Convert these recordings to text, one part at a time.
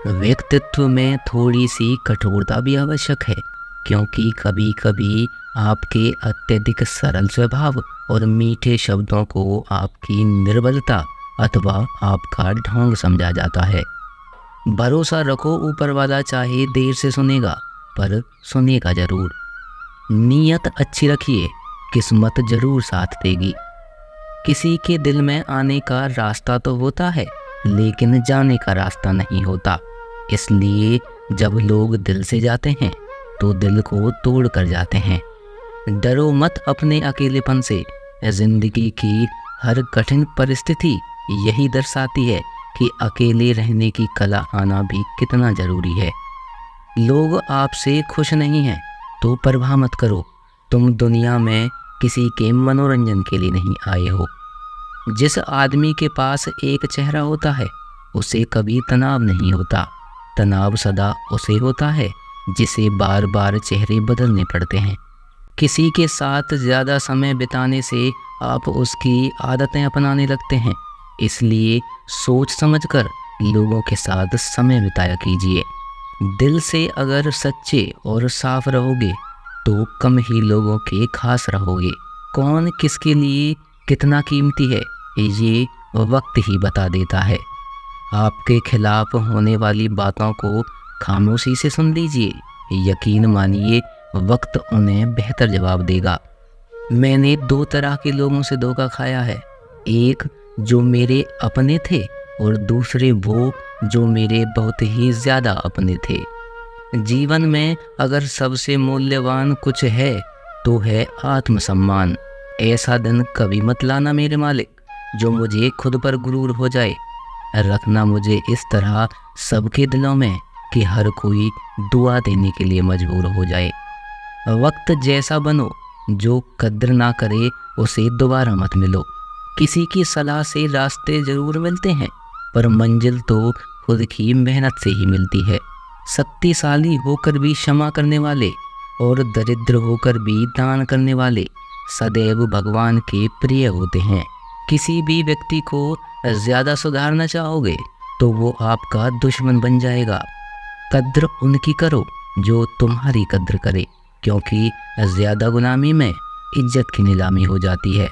व्यक्तित्व में थोड़ी सी कठोरता भी आवश्यक है, क्योंकि कभी कभी आपके अत्यधिक सरल स्वभाव और मीठे शब्दों को आपकी निर्बलता अथवा आपका ढोंग समझा जाता है। भरोसा रखो, ऊपर वाला चाहे देर से सुनेगा, पर सुनेगा जरूर। नीयत अच्छी रखिए, किस्मत जरूर साथ देगी। किसी के दिल में आने का रास्ता तो होता है, लेकिन जाने का रास्ता नहीं होता। इसलिए जब लोग दिल से जाते हैं तो दिल को तोड़ कर जाते हैं। डरो मत अपने अकेलेपन से। जिंदगी की हर कठिन परिस्थिति यही दर्शाती है कि अकेले रहने की कला आना भी कितना जरूरी है। लोग आपसे खुश नहीं हैं तो परवाह मत करो। तुम दुनिया में किसी के मनोरंजन के लिए नहीं आए हो। जिस आदमी के पास एक चेहरा होता है उसे कभी तनाव नहीं होता। तनाव सदा उसे होता है जिसे बार बार चेहरे बदलने पड़ते हैं। किसी के साथ ज़्यादा समय बिताने से आप उसकी आदतें अपनाने लगते हैं। इसलिए सोच समझकर लोगों के साथ समय बिताया कीजिए। दिल से अगर सच्चे और साफ रहोगे तो कम ही लोगों के खास रहोगे। कौन किसके लिए कितना कीमती है ये वक्त ही बता देता है। आपके खिलाफ होने वाली बातों को खामोशी से सुन लीजिए। यकीन मानिए, वक्त उन्हें बेहतर जवाब देगा। मैंने दो तरह के लोगों से धोखा खाया है। एक जो मेरे अपने थे और दूसरे वो जो मेरे बहुत ही ज़्यादा अपने थे। जीवन में अगर सबसे मूल्यवान कुछ है तो है आत्मसम्मान। ऐसा दिन कभी मत लाना मेरे मालिक जो मुझे खुद पर गुरूर हो जाए। रखना मुझे इस तरह सबके दिलों में कि हर कोई दुआ देने के लिए मजबूर हो जाए। वक्त जैसा बनो, जो कद्र ना करे उसे दोबारा मत मिलो। किसी की सलाह से रास्ते जरूर मिलते हैं, पर मंजिल तो खुद की मेहनत से ही मिलती है। शक्तिशाली होकर भी क्षमा करने वाले और दरिद्र होकर भी दान करने वाले सदैव भगवान के प्रिय होते हैं। किसी भी व्यक्ति को ज़्यादा सुधारना चाहोगे तो वो आपका दुश्मन बन जाएगा। कद्र उनकी करो जो तुम्हारी कद्र करे, क्योंकि ज़्यादा गुलामी में इज्जत की नीलामी हो जाती है।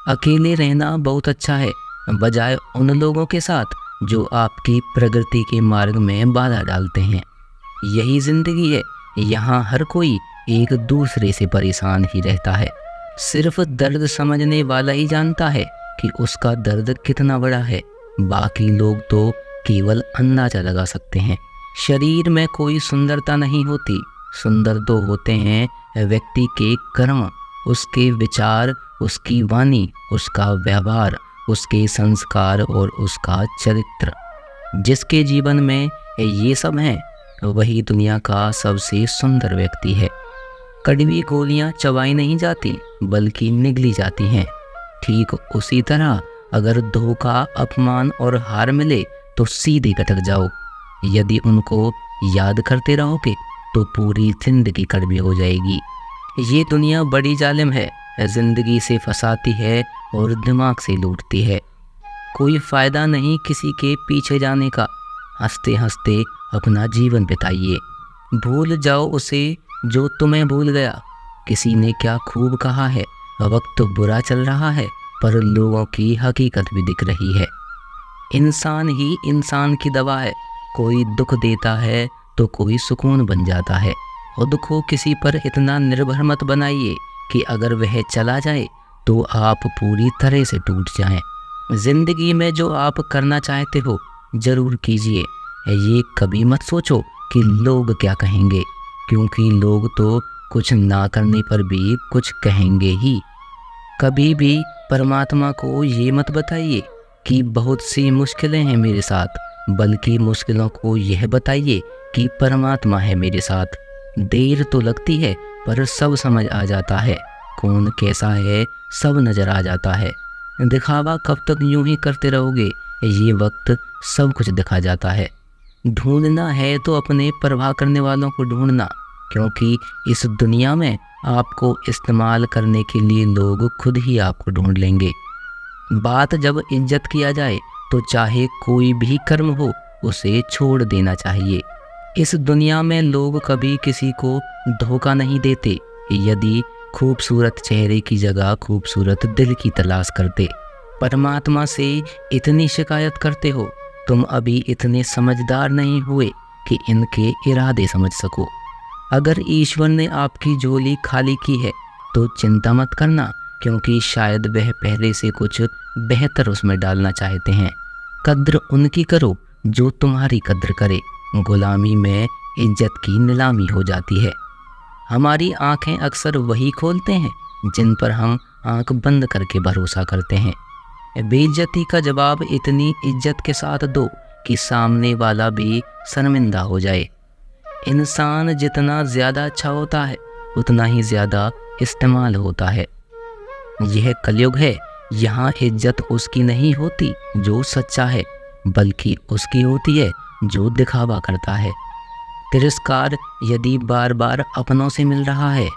अकेले रहना बहुत अच्छा है, बजाय उन लोगों के साथ जो आपकी प्रगति के मार्ग में बाधा डालते हैं। यही ज़िंदगी है, यहाँ हर कोई एक दूसरे से परेशान ही रहता है। सिर्फ दर्द समझने वाला ही जानता है कि उसका दर्द कितना बड़ा है। बाकी लोग तो केवल अंदाजा लगा सकते हैं। शरीर में कोई सुंदरता नहीं होती, सुंदर तो होते हैं व्यक्ति के कर्म, उसके विचार, उसकी वाणी, उसका व्यवहार, उसके संस्कार और उसका चरित्र। जिसके जीवन में ये सब हैं वही दुनिया का सबसे सुंदर व्यक्ति है। कड़वी गोलियां चबाई नहीं जाती बल्कि निगली जाती हैं। ठीक उसी तरह अगर धोखा, अपमान और हार मिले तो सीधे गटक जाओ। यदि उनको याद करते रहोगे तो पूरी जिंदगी कड़वी हो जाएगी। ये दुनिया बड़ी जालिम है, जिंदगी से फंसाती है और दिमाग से लूटती है। कोई फ़ायदा नहीं किसी के पीछे जाने का। हंसते हंसते अपना जीवन बिताइए। भूल जाओ उसे जो तुम्हें भूल गया। किसी ने क्या खूब कहा है, वक्त बुरा चल रहा है पर लोगों की हकीकत भी दिख रही है। इंसान ही इंसान की दवा है। कोई दुख देता है तो कोई सुकून बन जाता है। खुद को किसी पर इतना निर्भर मत बनाइए कि अगर वह चला जाए तो आप पूरी तरह से टूट जाएं। जिंदगी में जो आप करना चाहते हो ज़रूर कीजिए। ये कभी मत सोचो कि लोग क्या कहेंगे, क्योंकि लोग तो कुछ ना करने पर भी कुछ कहेंगे ही। कभी भी परमात्मा को ये मत बताइए कि बहुत सी मुश्किलें हैं मेरे साथ, बल्कि मुश्किलों को यह बताइए कि परमात्मा है मेरे साथ। देर तो लगती है पर सब समझ आ जाता है। कौन कैसा है सब नज़र आ जाता है। दिखावा कब तक यूं ही करते रहोगे, ये वक्त सब कुछ दिखा जाता है। ढूंढना है तो अपने परवाह करने वालों को ढूंढना, क्योंकि इस दुनिया में आपको इस्तेमाल करने के लिए लोग खुद ही आपको ढूंढ लेंगे। बात जब इज्जत किया जाए तो चाहे कोई भी कर्म हो उसे छोड़ देना चाहिए। इस दुनिया में लोग कभी किसी को धोखा नहीं देते। यदि खूबसूरत चेहरे की जगह खूबसूरत दिल की तलाश करते। परमात्मा से इतनी शिकायत करते हो, तुम अभी इतने समझदार नहीं हुए कि इनके इरादे समझ सको। अगर ईश्वर ने आपकी झोली खाली की है तो चिंता मत करना, क्योंकि शायद वह पहले से कुछ बेहतर उसमें डालना चाहते हैं। कद्र उनकी करो जो तुम्हारी कद्र करे। गुलामी में इज्जत की नीलामी हो जाती है। हमारी आंखें अक्सर वही खोलते हैं जिन पर हम आंख बंद करके भरोसा करते हैं। बेइज्जती का जवाब इतनी इज्जत के साथ दो कि सामने वाला भी शर्मिंदा हो जाए। इंसान जितना ज़्यादा अच्छा होता है उतना ही ज़्यादा इस्तेमाल होता है। यह कलयुग है। यहाँ इज्जत उसकी नहीं होती जो सच्चा है, बल्कि उसकी होती है जो दिखावा करता है। तिरस्कार यदि बार बार अपनों से मिल रहा है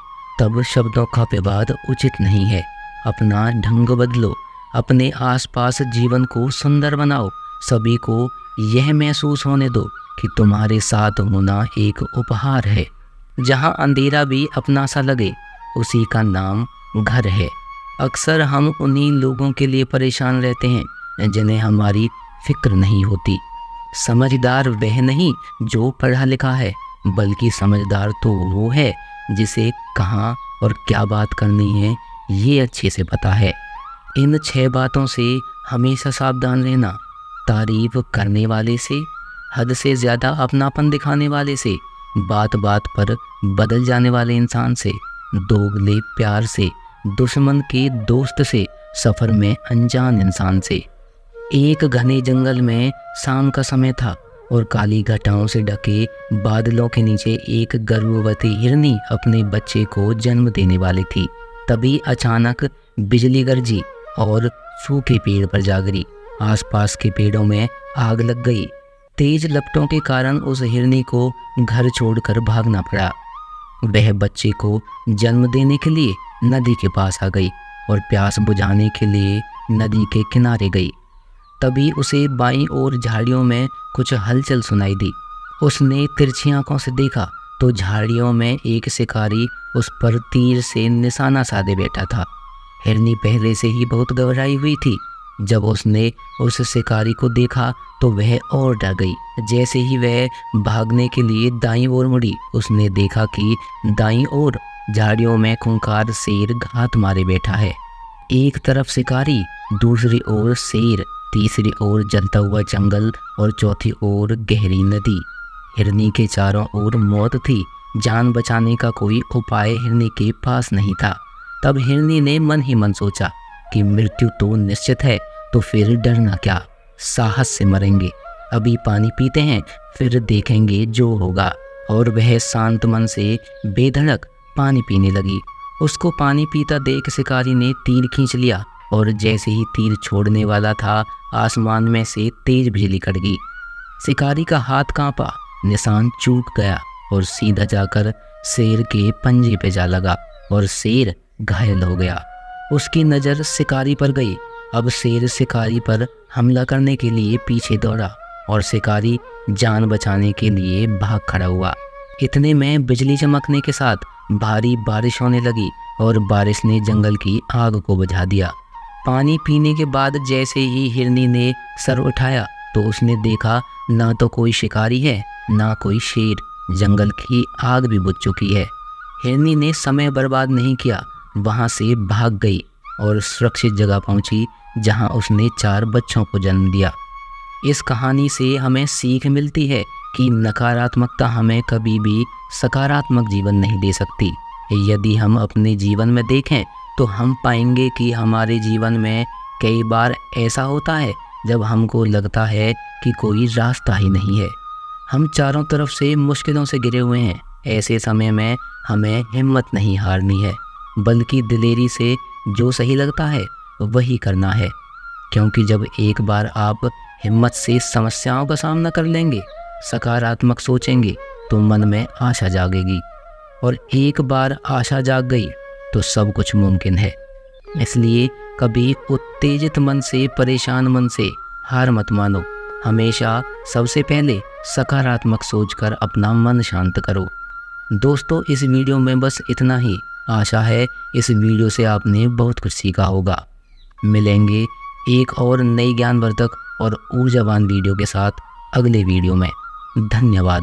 तब शब्दों का विवाद उचित नहीं है। अपना ढंग बदलो, अपने आसपास जीवन को सुंदर बनाओ। सभी को यह महसूस होने दो कि तुम्हारे साथ होना एक उपहार है। जहाँ अंधेरा भी अपना सा लगे, उसी का नाम घर है। अक्सर हम उन्हीं लोगों के लिए परेशान रहते हैं जिन्हें हमारी फिक्र नहीं होती। समझदार वह नहीं जो पढ़ा लिखा है, बल्कि समझदार तो वो है जिसे कहाँ और क्या बात करनी है ये अच्छे से पता है। इन 6 बातों से हमेशा सावधान रहना। तारीफ करने वाले से, हद से ज़्यादा अपनापन दिखाने वाले से, बात बात पर बदल जाने वाले इंसान से, दोगले प्यार से, दुश्मन के दोस्त से, सफ़र में अनजान इंसान से। एक घने जंगल में शाम का समय था और काली घटाओं से ढके बादलों के नीचे एक गर्भवती हिरनी अपने बच्चे को जन्म देने वाली थी। तभी अचानक बिजली गरजी और सूखे पेड़ पर जा गिरी। आसपास के पेड़ों में आग लग गई। तेज लपटों के कारण उस हिरनी को घर छोड़कर भागना पड़ा। वह बच्चे को जन्म देने के लिए नदी के पास आ गई और प्यास बुझाने के लिए नदी के किनारे गई। तभी उसे बाईं ओर झाड़ियों में कुछ हलचल सुनाई दी। उसने तिरछी आंखों से देखा तो झाड़ियों में एक शिकारी उस पर तीर से निशाना साधे बैठा था। हिरनी पहले से ही बहुत घबराई हुई थी। जब उसने उस शिकारी को देखा तो वह और डर गई। जैसे ही वह भागने के लिए दाईं ओर मुड़ी, उसने देखा कि दाईं ओर झाड़ियों में खूंखार शेर घात मारे बैठा है। एक तरफ शिकारी, दूसरी ओर शेर, तीसरी ओर जलता हुआ जंगल और चौथी ओर गहरी नदी। हिरनी के चारों ओर मौत थी। जान बचाने का कोई उपाय हिरनी के पास नहीं था। तब हिरनी ने मन ही मन सोचा कि मृत्यु तो निश्चित है, तो फिर डरना क्या, साहस से मरेंगे। अभी पानी पीते हैं, फिर देखेंगे जो होगा। और वह शांत मन से बेधड़क पानी पीने लगी। उसको पानी पीता देख शिकारी ने तीर खींच लिया और जैसे ही तीर छोड़ने वाला था, आसमान में से तेज बिजली कट गई। शिकारी का हाथ कांपा, निशान चूक गया और सीधा जाकर शेर के पंजे पे जा लगा और शेर घायल हो गया। उसकी नज़र शिकारी पर गई। अब शेर शिकारी पर हमला करने के लिए पीछे दौड़ा और शिकारी जान बचाने के लिए भाग खड़ा हुआ। इतने में बिजली चमकने के साथ भारी बारिश होने लगी और बारिश ने जंगल की आग को बुझा दिया। पानी पीने के बाद जैसे ही हिरनी ने सर उठाया तो उसने देखा ना तो कोई शिकारी है, ना कोई शेर। जंगल की आग भी बुझ चुकी है। हिरनी ने समय बर्बाद नहीं किया, वहां से भाग गई और सुरक्षित जगह पहुंची जहां उसने 4 बच्चों को जन्म दिया। इस कहानी से हमें सीख मिलती है कि नकारात्मकता हमें कभी भी सकारात्मक जीवन नहीं दे सकती। यदि हम अपने जीवन में देखें तो हम पाएंगे कि हमारे जीवन में कई बार ऐसा होता है जब हमको लगता है कि कोई रास्ता ही नहीं है। हम चारों तरफ से मुश्किलों से घिरे हुए हैं। ऐसे समय में हमें हिम्मत नहीं हारनी है, बल्कि दिलेरी से जो सही लगता है वही करना है। क्योंकि जब एक बार आप हिम्मत से समस्याओं का सामना कर लेंगे, सकारात्मक सोचेंगे, तो मन में आशा जागेगी। और एक बार आशा जाग गई तो सब कुछ मुमकिन है। इसलिए कभी उत्तेजित मन से, परेशान मन से हार मत मानो। हमेशा सबसे पहले सकारात्मक सोचकर अपना मन शांत करो। दोस्तों, इस वीडियो में बस इतना ही। आशा है इस वीडियो से आपने बहुत कुछ सीखा होगा। मिलेंगे एक और नई ज्ञानवर्धक और ऊर्जावान वीडियो के साथ अगले वीडियो में। धन्यवाद।